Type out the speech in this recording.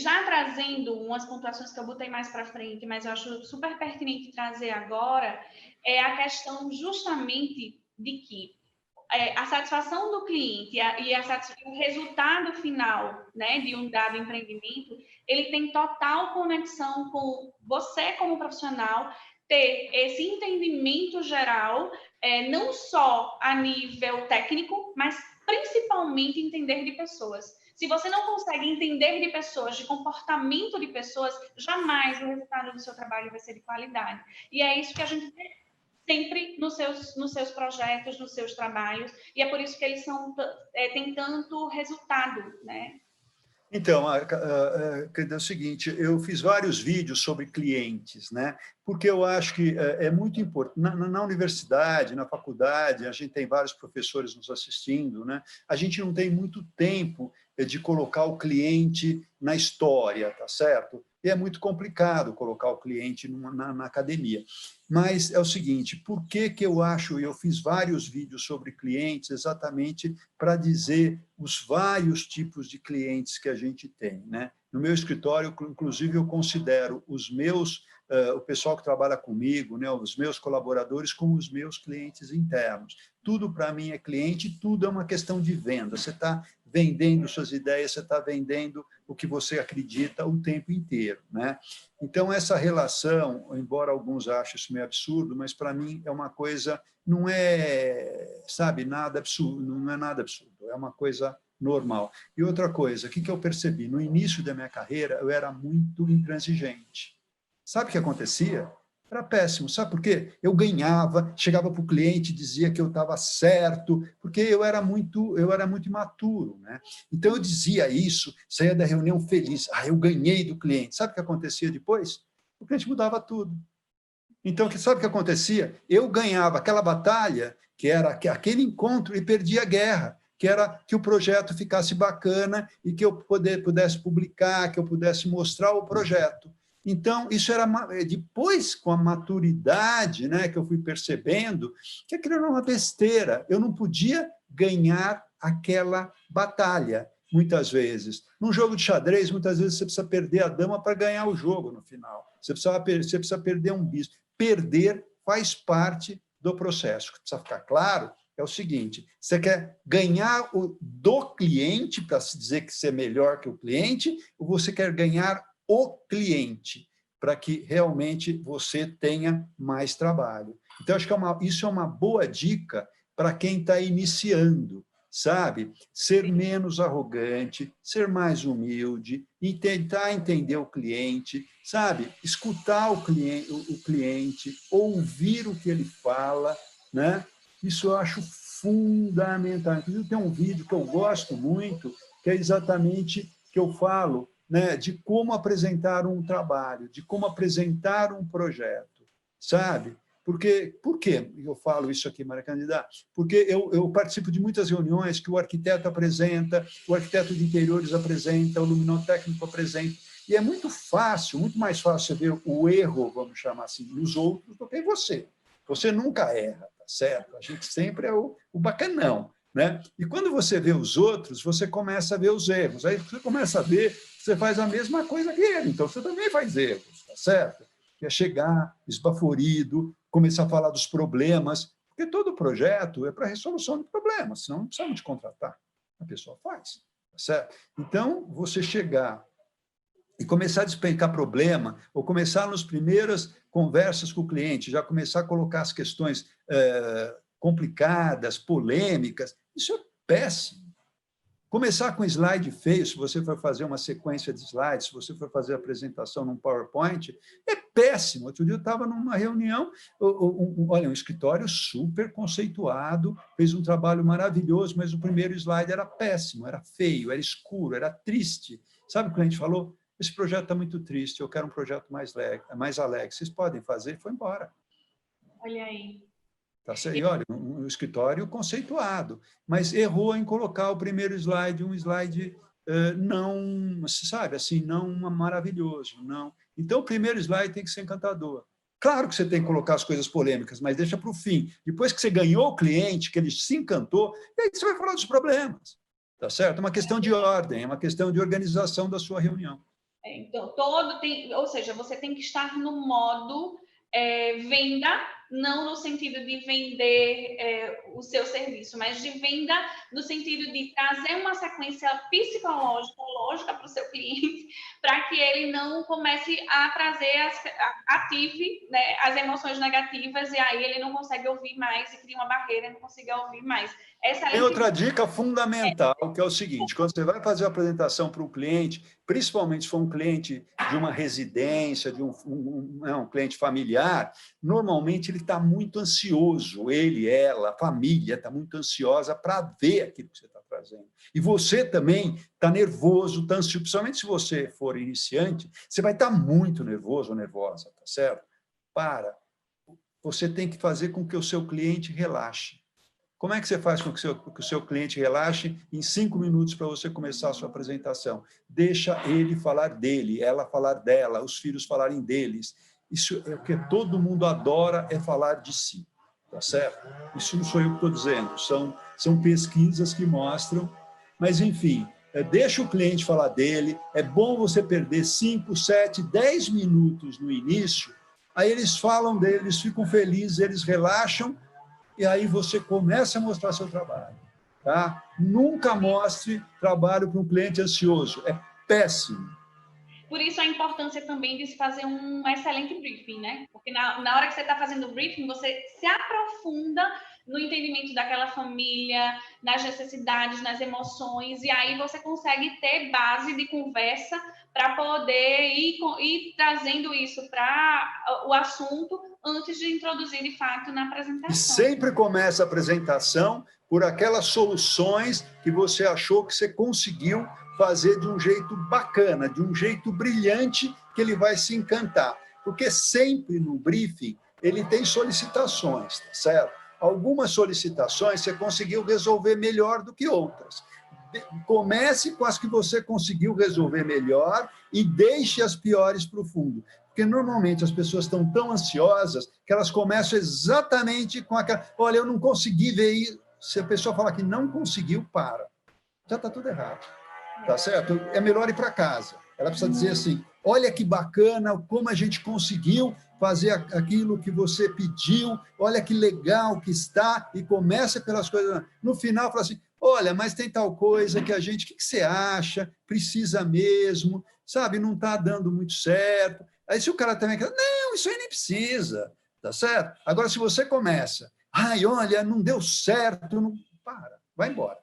já trazendo umas pontuações que eu botei mais para frente, mas eu acho super pertinente trazer agora, é a questão justamente de que a satisfação do cliente o resultado final, né, de um dado empreendimento, ele tem total conexão com você como profissional, ter esse entendimento geral, não só a nível técnico, mas principalmente entender de pessoas. Se você não consegue entender de pessoas, de comportamento de pessoas, jamais o resultado do seu trabalho vai ser de qualidade. E é isso que a gente vê sempre nos seus projetos, nos seus trabalhos, e é por isso que eles têm tanto resultado, né? Então, é o seguinte, eu fiz vários vídeos sobre clientes, né? Porque eu acho que é muito importante. Na universidade, na faculdade, a gente tem vários professores nos assistindo, né? A gente não tem muito tempo de colocar o cliente na história, tá certo? E é muito complicado colocar o cliente na academia. Mas é o seguinte, por que eu acho, eu fiz vários vídeos sobre clientes exatamente para dizer os vários tipos de clientes que a gente tem, né? No meu escritório, inclusive, eu considero o pessoal que trabalha comigo, né, os meus colaboradores, como os meus clientes internos. Tudo para mim é cliente, tudo é uma questão de venda. Você está vendendo suas ideias, você está vendendo o que você acredita o tempo inteiro, né? Então, essa relação, embora alguns achem isso meio absurdo, mas para mim é uma coisa, não é, sabe, nada absurdo, não é nada absurdo, é uma coisa normal. E outra coisa, o que eu percebi? No início da minha carreira, eu era muito intransigente. Sabe o que acontecia? Era péssimo. Sabe por quê? Eu ganhava, chegava para o cliente, dizia que eu estava certo, porque eu era muito imaturo, né? Então, eu dizia isso, saía da reunião feliz. Ah, eu ganhei do cliente. Sabe o que acontecia depois? O cliente mudava tudo. Então, sabe o que acontecia? Eu ganhava aquela batalha, que era aquele encontro, e perdia a guerra, que era que o projeto ficasse bacana e que eu pudesse publicar, que eu pudesse mostrar o projeto. Então, isso era depois, com a maturidade, né, que eu fui percebendo que aquilo era uma besteira. Eu não podia ganhar aquela batalha, muitas vezes. Num jogo de xadrez, muitas vezes você precisa perder a dama para ganhar o jogo no final. Você precisa perder um bispo. Perder faz parte do processo. O que precisa ficar claro é o seguinte, você quer ganhar do cliente, para se dizer que você é melhor que o cliente, ou você quer ganhar o cliente, para que realmente você tenha mais trabalho. Então, acho que isso é uma boa dica para quem está iniciando, sabe? Ser menos arrogante, ser mais humilde, e tentar entender o cliente, sabe? Escutar o cliente, ouvir o que ele fala, né? Isso eu acho fundamental. Inclusive, tem um vídeo que eu gosto muito, que é exatamente que eu falo, né, de como apresentar um trabalho, de como apresentar um projeto, sabe? Por que eu falo isso aqui, Maria Cândida? Porque eu participo de muitas reuniões que o arquiteto apresenta, o arquiteto de interiores apresenta, o luminotécnico apresenta, e é muito fácil, muito mais fácil ver o erro, vamos chamar assim, nos outros do que em você. Você nunca erra, tá certo? A gente sempre é o bacanão, né? E quando você vê os outros, você começa a ver os erros. Aí você começa a ver, você faz a mesma coisa que ele, então você também faz erros, tá certo? Que é chegar esbaforido, começar a falar dos problemas, porque todo projeto é para resolução de problemas, senão não precisamos de contratar. A pessoa faz, tá certo? Então, você chegar e começar a despencar problema, ou começar nas primeiras conversas com o cliente, já começar a colocar as questões complicadas, polêmicas, isso é péssimo. Começar com slide feio, se você for fazer uma sequência de slides, se você for fazer a apresentação num PowerPoint, é péssimo. Outro dia eu estava numa reunião, olha, um escritório super conceituado, fez um trabalho maravilhoso, mas o primeiro slide era péssimo, era feio, era escuro, era triste. Sabe o que a gente falou? Esse projeto está muito triste, eu quero um projeto mais alegre. Vocês podem fazer? Foi embora. Olha aí. Tá certo? E olha, um escritório conceituado, mas errou em colocar o primeiro slide, um slide não, sabe, assim, não maravilhoso, não. Então, o primeiro slide tem que ser encantador. Claro que você tem que colocar as coisas polêmicas, mas deixa para o fim. Depois que você ganhou o cliente, que ele se encantou, e aí você vai falar dos problemas, tá certo? É uma questão de ordem, é uma questão de organização da sua reunião. Então, ou seja, você tem que estar no modo venda, não no sentido de vender o seu serviço, mas de venda no sentido de trazer uma sequência psicológica, lógica para o seu cliente, para que ele não comece a trazer, ative, né, as emoções negativas, e aí ele não consegue ouvir mais, e cria uma barreira e não consiga ouvir mais. Tem outra dica fundamental, que é o seguinte, quando você vai fazer a apresentação para um cliente, principalmente se for um cliente de uma residência, de um cliente familiar, normalmente ele está muito ansioso, ele, ela, a família está muito ansiosa para ver aquilo que você está trazendo. E você também está nervoso, está ansioso, principalmente se você for iniciante, você vai estar muito nervoso ou nervosa, tá certo? Você tem que fazer com que o seu cliente relaxe. Como é que você faz com que o seu cliente relaxe em 5 minutos para você começar a sua apresentação? Deixa ele falar dele, ela falar dela, os filhos falarem deles. Isso é o que todo mundo adora, é falar de si, tá certo? Isso não sou eu que estou dizendo, são pesquisas que mostram, mas, enfim, deixa o cliente falar dele, é bom você perder 5, 7, 10 minutos no início, aí eles falam deles, ficam felizes, eles relaxam, e aí você começa a mostrar seu trabalho. Tá? Nunca mostre trabalho para um cliente ansioso, é péssimo. Por isso a importância também de se fazer um excelente briefing, né? Porque na hora que você está fazendo o briefing, você se aprofunda no entendimento daquela família, nas necessidades, nas emoções, e aí você consegue ter base de conversa para poder ir trazendo isso para o assunto antes de introduzir, de fato, na apresentação. E sempre começa a apresentação por aquelas soluções que você achou que você conseguiu fazer de um jeito bacana, de um jeito brilhante, que ele vai se encantar. Porque sempre no briefing ele tem solicitações, tá certo? Algumas solicitações você conseguiu resolver melhor do que outras. Comece com as que você conseguiu resolver melhor e deixe as piores para o fundo. Porque, normalmente, as pessoas estão tão ansiosas que elas começam exatamente com aquela... Olha, eu não consegui ver isso. Se a pessoa falar que não conseguiu, para. Já está tudo errado. Tá certo? É melhor ir para casa. Ela precisa dizer assim, olha que bacana, como a gente conseguiu fazer aquilo que você pediu, olha que legal que está, e começa pelas coisas. No final, fala assim, olha, mas tem tal coisa que a gente, o que você acha? Precisa mesmo, sabe? Não está dando muito certo. Aí se o cara também quer, não, isso aí nem precisa, tá certo? Agora, se você começa, ai, olha, não deu certo, não... para, vai embora.